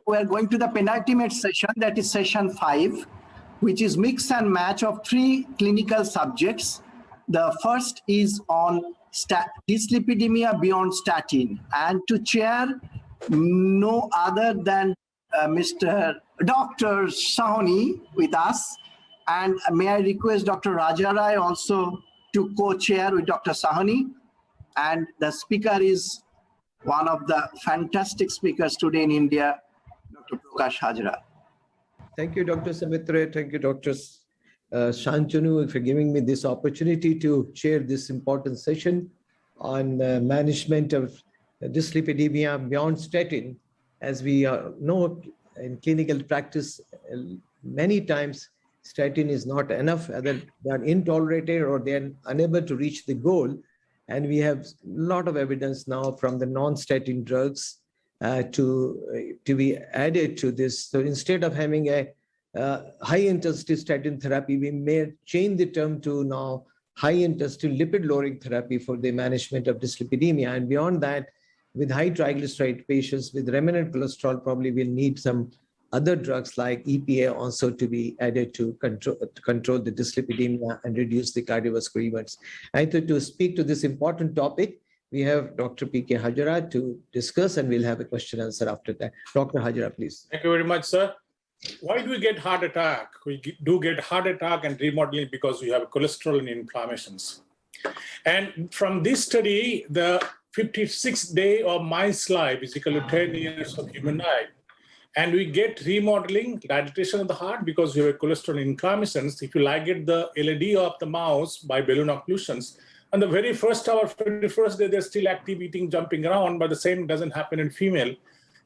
we are going to the penultimate session, that is session 5, which is mix and match of 3 clinical subjects. The first is on dyslipidemia beyond statin, and to chair no other than Mr. Dr. Sawhney with us, and may I request Dr. Rajarai also to co-chair with Dr. Sawhney, and the speaker is one of the fantastic speakers today in India, Dr. P K Hazra. Thank you, Dr. Samitra. Thank you, Dr. Shantanu, for giving me this opportunity to chair this important session on management of dyslipidemia beyond statin. As we know in clinical practice, many times statin is not enough, either they are intolerated or they are unable to reach the goal. And we have a lot of evidence now from the non-statin drugs to be added to this. So instead of having a high-intensity statin therapy, we may change the term to now high-intensity lipid-lowering therapy for the management of dyslipidemia. And beyond that, with high triglyceride patients with remnant cholesterol, probably will need some other drugs like EPA also to be added to control the dyslipidemia and reduce the cardiovascular events. I thought to speak to this important topic, we have Dr. P K Hazra to discuss, and we'll have a question and answer after that. Dr. Hazra, please. Thank you very much, sir. Why do we get heart attack? We do get heart attack and remodeling because we have cholesterol and inflammations. And from this study, the 56th day of mice life is equal to 10 years of human life. And we get remodeling, dilatation of the heart because we have cholesterol inflammations. If you ligate the LED of the mouse by balloon occlusions, on the very first hour, 21st day, they're still active, eating, jumping around, but the same doesn't happen in female.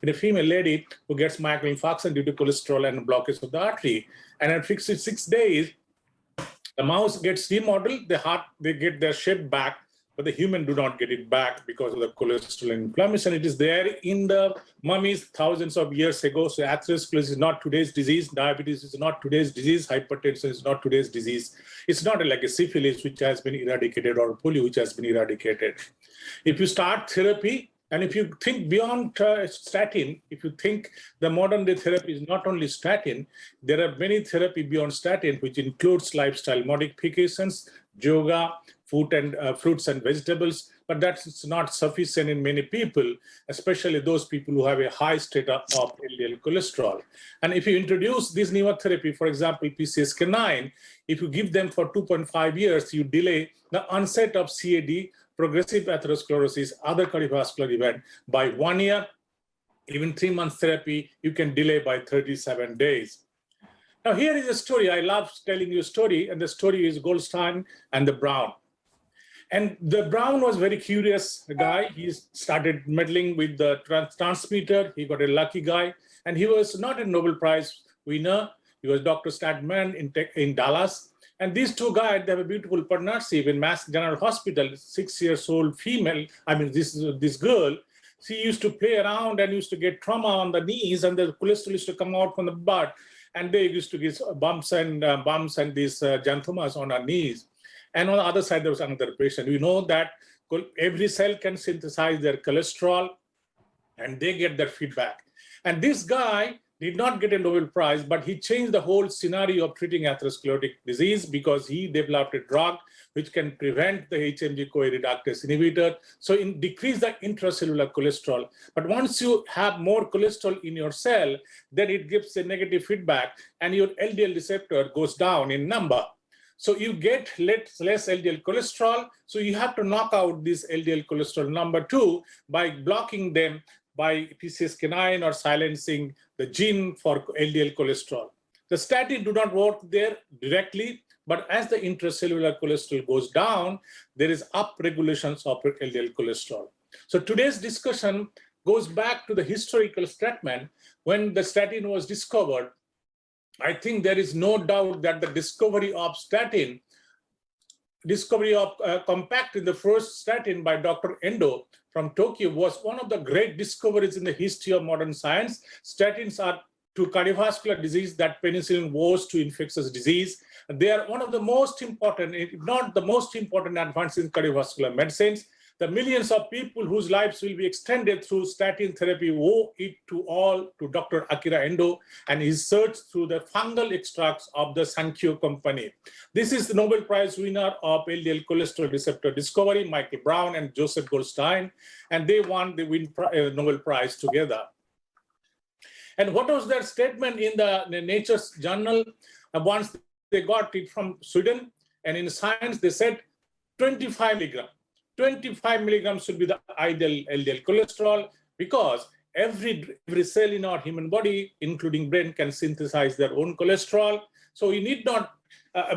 In a female lady who gets myocardial infarction due to cholesterol and blockage of the artery. And at 56 days, the mouse gets remodeled, the heart, they get their shape back, but the human do not get it back because of the cholesterol inflammation. It is there in the mummies thousands of years ago. So atherosclerosis is not today's disease. Diabetes is not today's disease. Hypertension is not today's disease. It's not like a syphilis which has been eradicated or polio which has been eradicated. If you start therapy, and if you think beyond statin, if you think the modern day therapy is not only statin, there are many therapy beyond statin, which includes lifestyle modifications, yoga, fruits and vegetables, but that's not sufficient in many people, especially those people who have a high state of LDL cholesterol. And if you introduce this newer therapy, for example, PCSK9, if you give them for 2.5 years, you delay the onset of CAD, progressive atherosclerosis, other cardiovascular event by 1 year, even 3 months therapy, you can delay by 37 days. Now here is a story. I love telling you a story, and the story is Goldstein and the Brown. And the Brown was very curious guy. He started meddling with the transmitter. He got a lucky guy, and he was not a Nobel Prize winner. He was Dr. Statman in Dallas. And these two guys, they have a beautiful partnership in Mass General Hospital, 6-year-old female. I mean, this girl, she used to play around and used to get trauma on the knees, and the cholesterol used to come out from the butt. And they used to get bumps and these xanthomas on her knees. And on the other side, there was another patient. We know that every cell can synthesize their cholesterol, and they get their feedback. And this guy did not get a Nobel Prize, but he changed the whole scenario of treating atherosclerotic disease because he developed a drug which can prevent the HMG-CoA reductase inhibitor, so decrease the intracellular cholesterol. But once you have more cholesterol in your cell, then it gives a negative feedback, and your LDL receptor goes down in number. So you get less LDL cholesterol, so you have to knock out this LDL cholesterol number 2 by blocking them by PCSK9 or silencing the gene for LDL cholesterol. The statin do not work there directly, but as the intracellular cholesterol goes down, there is upregulations of LDL cholesterol. So today's discussion goes back to the historical statement when the statin was discovered. I think there is no doubt that the discovery of statin, compact in the first statin by Dr. Endo from Tokyo was one of the great discoveries in the history of modern science. Statins are to cardiovascular disease that penicillin was to infectious disease. They are one of the most important, if not the most important advances in cardiovascular medicines. the millions of people whose lives will be extended through statin therapy owe it to Dr. Akira Endo and his search through the fungal extracts of the Sankyo company. This is the Nobel Prize winner of LDL cholesterol receptor discovery, Michael Brown and Joseph Goldstein, and they won the Nobel Prize together. And what was their statement in the Nature's journal? Once they got it from Sweden, and in Science, they said 25 milligram. 25 milligrams should be the ideal LDL cholesterol because every cell in our human body, including brain, can synthesize their own cholesterol. So we need not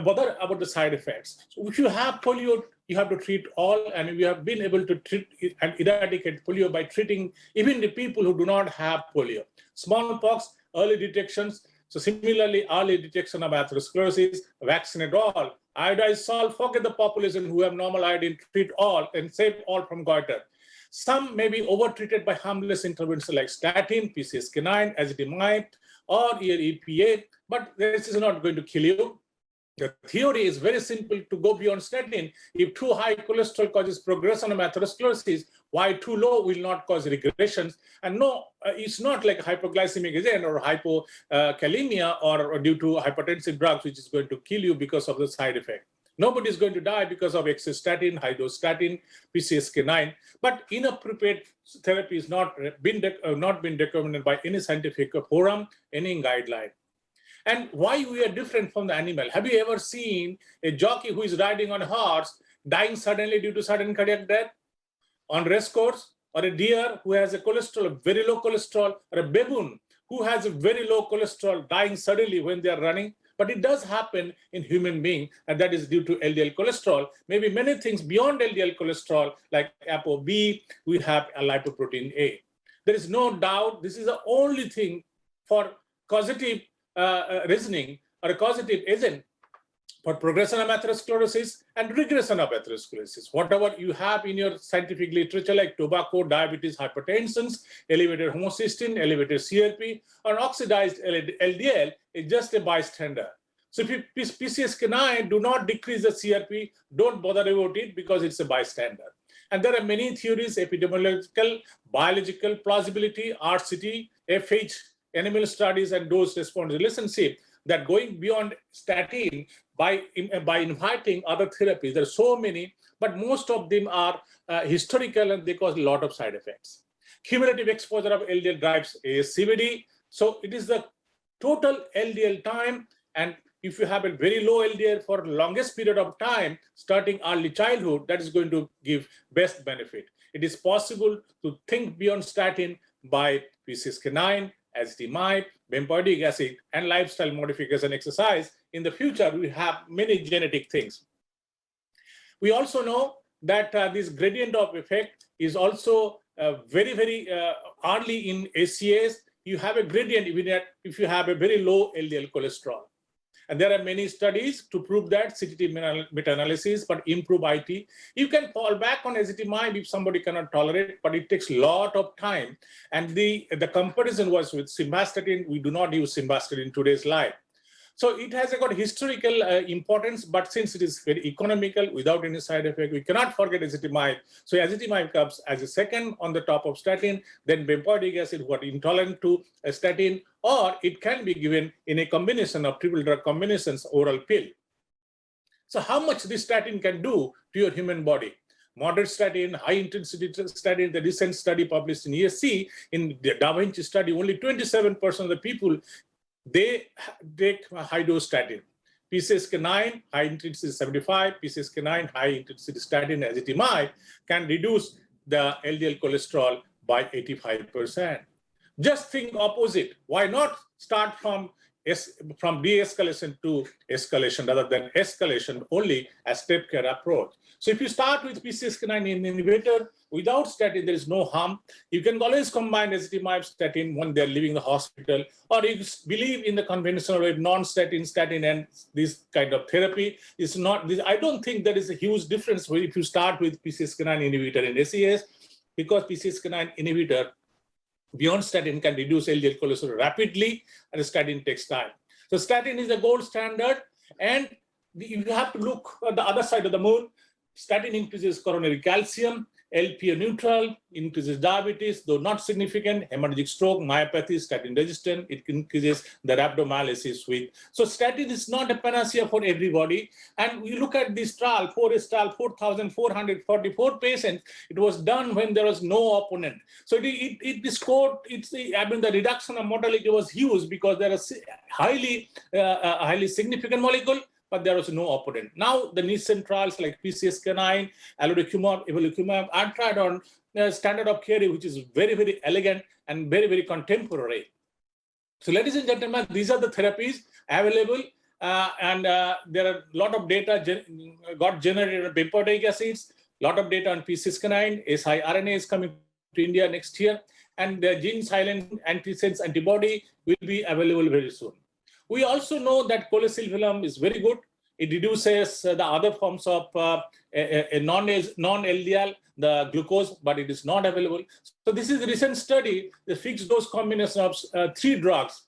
bother about the side effects. So if you have polio, you have to treat all, and we have been able to treat and eradicate polio by treating even the people who do not have polio. Smallpox, early detections. So similarly, early detection of atherosclerosis, vaccinate all. Iodized salt, forget the population who have normal iodine, treat all and save all from goiter. Some may be over-treated by harmless interventions like statin, PCSK9, azithromycin, or EPA, but this is not going to kill you. The theory is very simple to go beyond statin. If too high cholesterol causes progression of atherosclerosis, why too low will not cause regressions? And no, it's not like hypoglycemic agent or hypokalemia or due to hypertensive drugs, which is going to kill you because of the side effect. Nobody is going to die because of excess statin, high dose statin, PCSK9, but inappropriate therapy is not been recommended by any scientific forum, any guideline. And why we are different from the animal? Have you ever seen a jockey who is riding on a horse dying suddenly due to sudden cardiac death on race course, or a deer who has a cholesterol, very low cholesterol, or a baboon who has a very low cholesterol dying suddenly when they are running? But it does happen in human being, and that is due to LDL cholesterol. Maybe many things beyond LDL cholesterol, like ApoB, we have a lipoprotein A. There is no doubt this is the only thing for causative reasoning or a causative agent for progression of atherosclerosis and regression of atherosclerosis. Whatever you have in your scientific literature like tobacco, diabetes, hypertension, elevated homocysteine, elevated CRP, or oxidized LDL is just a bystander. So if you PCSK9 do not decrease the CRP, don't bother about it because it's a bystander. And there are many theories, epidemiological, biological, plausibility, RCT, FH, animal studies, and dose-response relationship that going beyond statin by inviting other therapies. There are so many, but most of them are historical and they cause a lot of side effects. Cumulative exposure of LDL drives ASCVD. So it is the total LDL time, and if you have a very low LDL for longest period of time, starting early childhood, that is going to give best benefit. It is possible to think beyond statin by PCSK9, azithromycin, bempedoic acid, and lifestyle modification exercise. In the future, we have many genetic things. We also know that this gradient of effect is also very early in ACAs. You have a gradient even if you have a very low LDL cholesterol. And there are many studies to prove that, CTT meta-analysis, but improve IT. You can fall back on azithromycin if somebody cannot tolerate it, but it takes a lot of time. And the comparison was with simvastatin. We do not use simvastatin in today's life. So it has got historical importance, but since it is very economical, without any side effect, we cannot forget azithromycin. So azithromycin comes as a second on the top of statin, then bempedoic acid, who are intolerant to a statin, or it can be given in a combination of triple drug combinations, oral pill. So how much this statin can do to your human body? Moderate statin, high intensity statin, the recent study published in ESC, in the Da Vinci study, only 27% of the people they take high dose statin. PCSK9, high intensity 75, PCSK9, high intensity statin, azithromycin can reduce the LDL cholesterol by 85%. Just think opposite. Why not start from de-escalation to escalation rather than escalation only as step care approach? So if you start with PCSK9 inhibitor without statin, there is no harm. You can always combine azithromycin statin when they're leaving the hospital, or you believe in the conventional way, non-statin, statin, and this kind of therapy. Is not. I don't think there is a huge difference if you start with PCSK9 inhibitor in ACS, because PCSK9 inhibitor beyond statin can reduce LDL cholesterol rapidly, and the statin takes time. So statin is the gold standard, and you have to look at the other side of the moon. Statin increases coronary calcium, LPA neutral, increases diabetes, though not significant, hemorrhagic stroke, myopathy, statin resistant, it increases the rhabdomyolysis with. So statin is not a panacea for everybody. And we look at this trial, 4,444 patients, it was done when there was no opponent. So it scored, the reduction of mortality was huge because there is highly significant molecule, but there was no opponent. Now the recent trials like PCSK9, allorecumab, evolocumab are tried on standard of care, which is very, very elegant and very, very contemporary. So ladies and gentlemen, these are the therapies available, and there are a lot of data got generated on bempedoic acids, lot of data on PCSK9, siRNA is coming to India next year, and the gene silent antisense antibody will be available very soon. We also know that cholecalciferol is very good. It reduces the other forms of non-LDL, the glucose, but it is not available. So this is a recent study, the fixed dose combination of 3 drugs,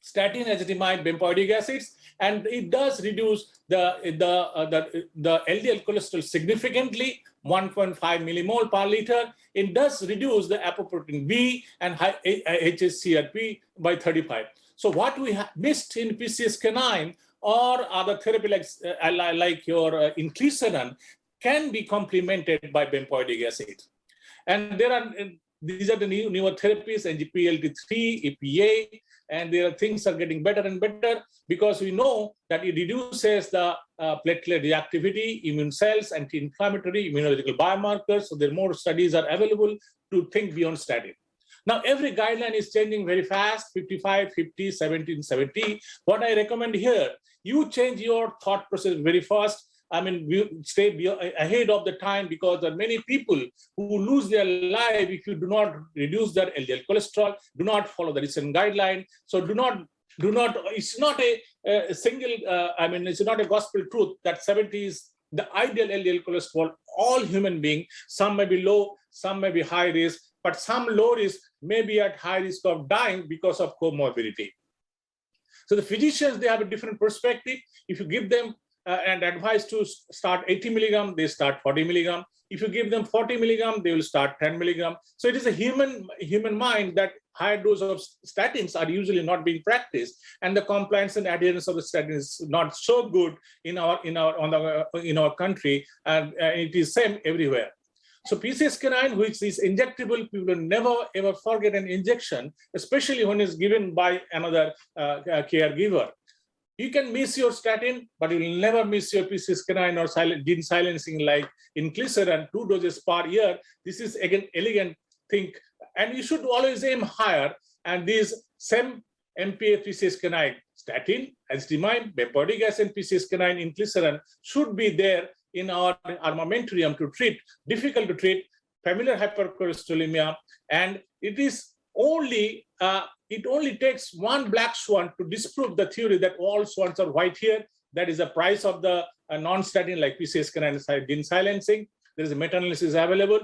statin, ezetimibe, bempedoic acids, and it does reduce the LDL cholesterol significantly, 1.5 millimole per liter. It does reduce the apoprotein B and hsCRP by 35. So what we have missed in PCSK9 or other therapy like your inclisiran can be complemented by bempedoic acid. And these are the newer therapies, NGPLT3, EPA, and things are getting better and better because we know that it reduces the platelet reactivity, immune cells, anti-inflammatory, immunological biomarkers. So there are more studies are available to think beyond statin. Now, every guideline is changing very fast, 55, 50, 17, 70. What I recommend here, you change your thought process very fast. I mean, you stay ahead of the time because there are many people who lose their life if you do not reduce their LDL cholesterol, do not follow the recent guideline. So do not, it's not a single, it's not a gospel truth that 70 is the ideal LDL cholesterol. All human beings, some may be low, some may be high risk, but some low risk may be at high risk of dying because of comorbidity. So the physicians, they have a different perspective. If you give them and advise to start 80 milligram, they start 40 milligram. If you give them 40 milligram, they will start 10 milligram. So it is a human mind that higher dose of statins are usually not being practiced, and the compliance and adherence of the statin is not so good in our country, and it is same everywhere. So PCSK9, which is injectable, people will never ever forget an injection, especially when it's given by another caregiver. You can miss your statin, but you will never miss your PCSK9 or gene silencing like inclisiran, 2 doses per year. This is again elegant thing, and you should always aim higher. And these same MPA PCSK9, statin, ezetimibe, bempedoic acid, PCSK9, inclisiran should be there in our armamentarium to treat difficult to treat familial hypercholesterolemia, and it is only it only takes one black swan to disprove the theory that all swans are white here. That is the price of the non-statin like PCSK9 gene silencing. There is a meta-analysis available.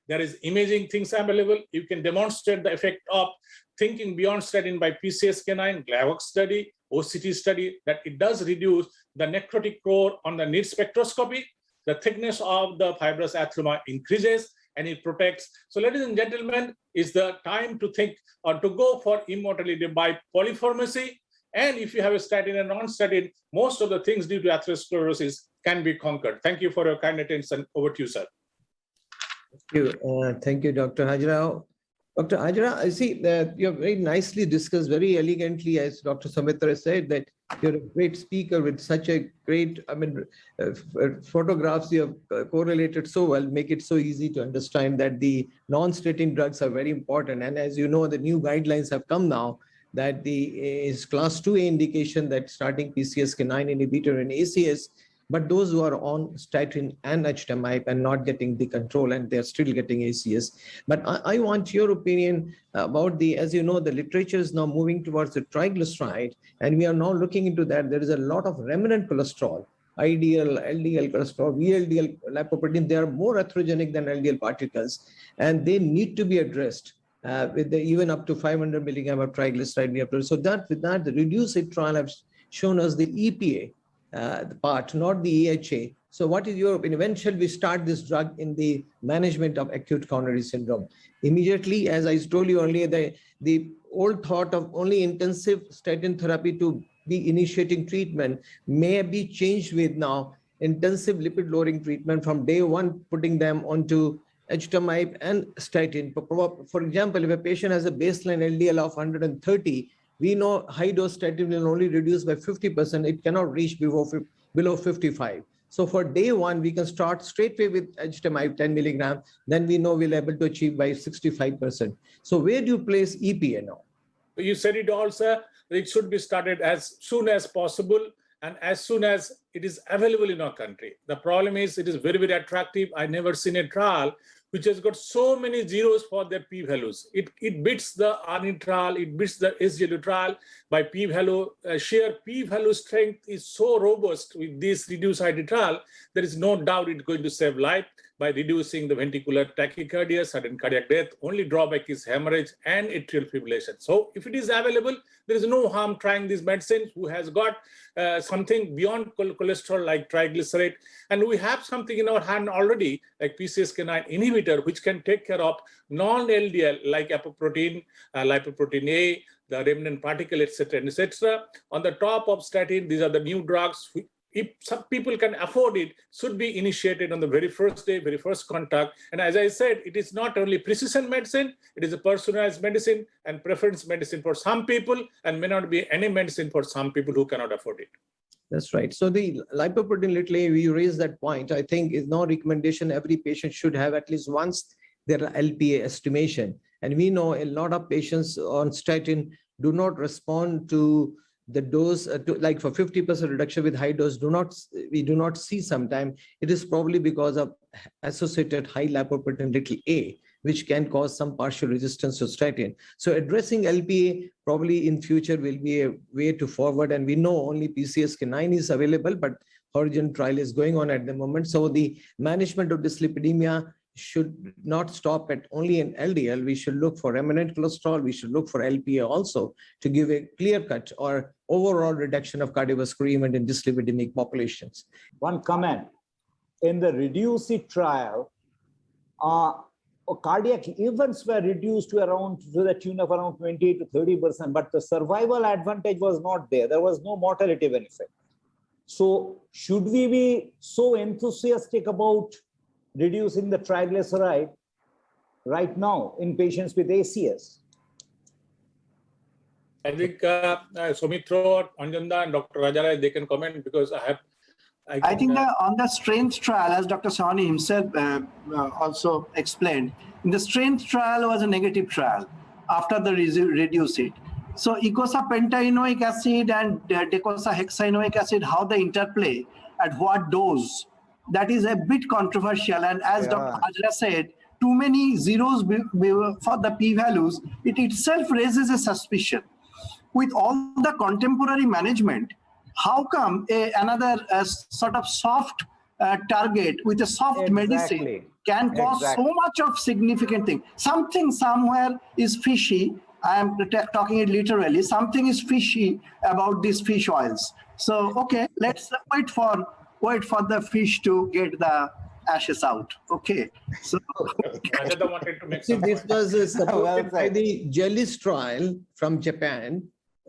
There is imaging things available. You can demonstrate the effect of thinking beyond statin by PCSK9, GLAVOX study, OCT study, that it does reduce the necrotic core on the NIT spectroscopy. The thickness of the fibrous atheroma increases, and it protects. So ladies and gentlemen, it's the time to think or to go for immortality by polypharmacy. And if you have a statin and non-statin, most of the things due to atherosclerosis can be conquered. Thank you for your kind attention. Over to you, sir. Thank you, Dr. Hazra. Dr. Hazra, I see that you have very nicely discussed, very elegantly, as Dr. Soumitra said, that you're a great speaker with such a great, photographs you have correlated so well, make it so easy to understand that the non-statin drugs are very important. And as you know, the new guidelines have come now that is class 2A indication that starting PCSK9 inhibitor and ACS, but those who are on statin and ezetimibe and not getting the control, and they're still getting ACS. But I want your opinion about as you know, the literature is now moving towards the triglyceride, and we are now looking into that. There is a lot of remnant cholesterol, IDL, LDL cholesterol, VLDL lipoprotein. They are more atherogenic than LDL particles, and they need to be addressed. With even up to 500 milligram of triglyceride. So that with that, the reduce-it trial have shown us the EPA, the part, not the AHA, So what is your opinion? When shall we start this drug in the management of acute coronary syndrome? Immediately, as I told you earlier, the old thought of only intensive statin therapy to be initiating treatment may be changed with now intensive lipid lowering treatment from day one, putting them onto ezetimibe and statin. For example, if a patient has a baseline LDL of 130, we know high dose statin will only reduce by 50%. It cannot reach below 55. So for day one, we can start straight away with ezetimibe 10 milligrams. Then we know we'll able to achieve by 65%. So where do you place EPA now? You said it also, it should be started as soon as possible and as soon as it is available in our country. The problem is it is very, very attractive. I never seen a trial which has got so many zeros for their p-values. It beats the ARNI trial, it beats the SGLU trial by p-value. Sheer p-value strength is so robust with this reduced ID trial, there is no doubt it's going to save life by reducing the ventricular tachycardia, sudden cardiac death. Only drawback is hemorrhage and atrial fibrillation. So if it is available, there is no harm trying these medicines who has got something beyond cholesterol like triglyceride. And we have something in our hand already, like PCSK9 inhibitor, which can take care of non-LDL like apoprotein, lipoprotein A, the remnant particle, etc., etc. On the top of statin, these are the new drugs. If some people can afford it, should be initiated on the very first day, very first contact. And as I said, it is not only precision medicine, it is a personalized medicine and preference medicine for some people, and may not be any medicine for some people who cannot afford it. That's right. So the lipoprotein little a, we raise that point, I think is no recommendation. Every patient should have at least once their LPA estimation. And we know a lot of patients on statin do not respond to the dose, like for 50% reduction with high dose, we do not see sometime. It is probably because of associated high lipoprotein little a, which can cause some partial resistance to statin. So addressing LPA probably in future will be a way to forward. And we know only PCSK9 is available, but Horizon trial is going on at the moment. So the management of dyslipidemia should not stop at only an LDL. We should look for remnant cholesterol. We should look for LPA also to give a clear cut or overall reduction of cardiovascular event in dyslipidemic populations. One comment, in the REDUCE-IT trial, cardiac events were reduced to the tune of around 20 to 30%, but the survival advantage was not there. There was no mortality benefit. So should we be so enthusiastic about reducing the triglyceride right now in patients with ACS? I think Soumitra, Anjanda, and Dr. Rajarai, they can comment because I think on the strength trial, as Dr. Sawhney himself also explained, the strength trial was a negative trial after the REDUCE-IT. So eicosapentaenoic acid and docosahexaenoic acid, how they interplay, at what dose, that is a bit controversial. And as Dr. Hazra said, too many zeros for the p-values, it itself raises a suspicion. With all the contemporary management, how come another sort of soft target with a soft medicine can cause so much of significant thing? Something somewhere is fishy. I am talking it literally. Something is fishy about these fish oils. So, okay, let's wait for the fish to get the ashes out. Okay. So wanted to make this was supported by the Jelly's trial from Japan,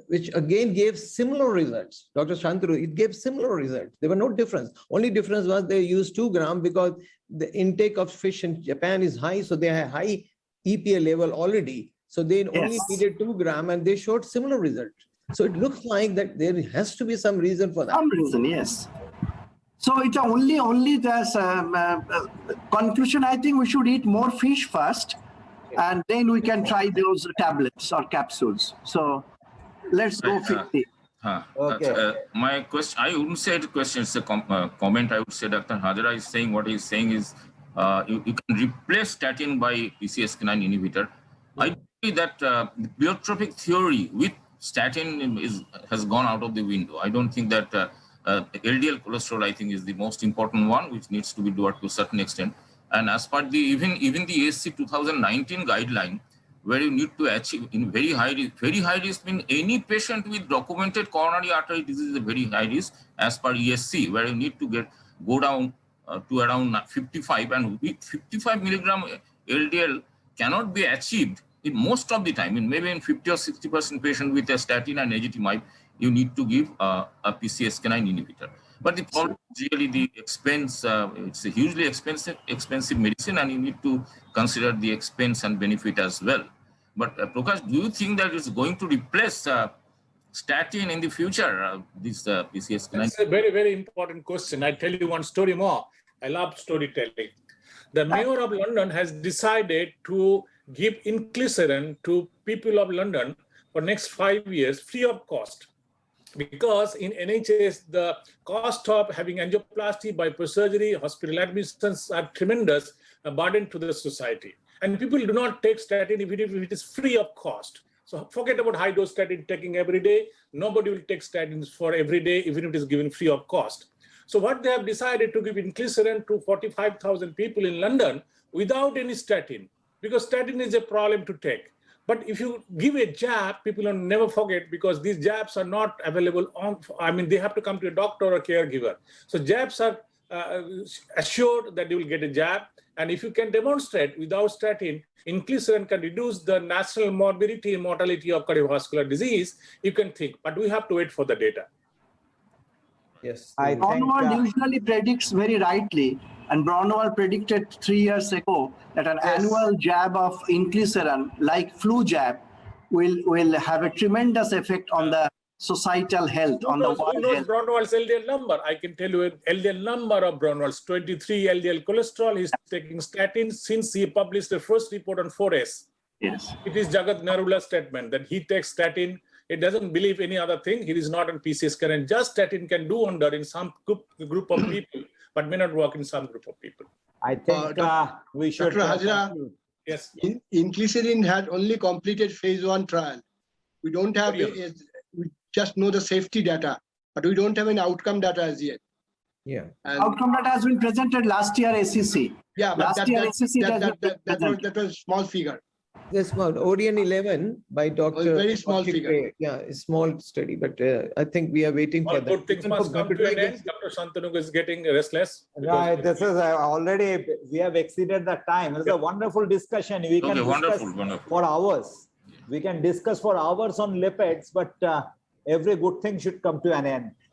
which again gave similar results. Dr. Shantanu, it gave similar results. There were no difference. Only difference was they used 2 grams because the intake of fish in Japan is high. So they have high EPA level already. So they only needed 2 grams and they showed similar results. So it looks like that there has to be some reason for that. Some reason, yes. So it's only there's conclusion. I think we should eat more fish first, and then we can try those tablets or capsules. So let's go 50. My question, I wouldn't say it's a question, it's a comment. I would say Dr. Hazra is saying what he's saying is you can replace statin by PCSK9 inhibitor. I believe that pleiotropic theory with statin has gone out of the window. I don't think that LDL cholesterol, I think, is the most important one, which needs to be done to a certain extent. And as per the even the ASC 2019 guideline, where you need to achieve in very high risk means any patient with documented coronary artery disease is a very high risk as per ESC, where you need to go down to around 55, and with 55 milligram LDL cannot be achieved in most of the time. In maybe in 50 or 60% patient with a statin and ezetimibe, you need to give a PCSK9 inhibitor. But the problem is really the expense. It's a hugely expensive medicine, and you need to consider the expense and benefit as well. But Prakash, do you think that it's going to replace statin in the future? This PCSK9. That's a very, very important question. I'll tell you one story more. I love storytelling. The mayor of London has decided to give inclisiran to people of London for next 5 years free of cost. Because in NHS, the cost of having angioplasty, bypass surgery, hospital admissions are tremendous burden to the society. And people do not take statin if it is free of cost. So forget about high dose statin taking every day. Nobody will take statins for every day, even if it is given free of cost. So what they have decided to give inclisiran to 45,000 people in London without any statin, because statin is a problem to take. But if you give a jab, people will never forget, because these jabs are not available on, they have to come to a doctor or caregiver. So jabs are assured that you will get a jab. And if you can demonstrate without statin, inclisiran can reduce the national morbidity and mortality of cardiovascular disease, you can think, but we have to wait for the data. Yes. Braunwald usually predicts very rightly, and Braunwald predicted 3 years ago that an annual jab of inclisiran, like flu jab, will have a tremendous effect on the societal health, on the world Who knows health. Braunwald's LDL number? I can tell you an LDL number of Braunwald's 23 LDL cholesterol. He's taking statins since he published the first report on 4S. Yes. It is Jagat Narula's statement that he takes statin. It doesn't believe any other thing. He is not on PCSK9. Just statin can do wonder in some group of people, but may not work in some group of people. I think we should. Dr. Hazra, conclude. Yes. inclisiran had only completed phase 1 trial. We don't have, we just know the safety data, but we don't have any outcome data as yet. Yeah. And Outcome data has been presented last year ACC. yeah, but Last year ACC that was small figure. This one, Orion 11 by Dr. very small figure. Yeah, a small study, but I think we are waiting All for that. good things must come to an end. Dr. Shantanu is getting restless. Right, this is already, we have exceeded the time. It's a wonderful discussion. We can discuss wonderful. for hours. We can discuss for hours on lipids, but every good thing should come to an end.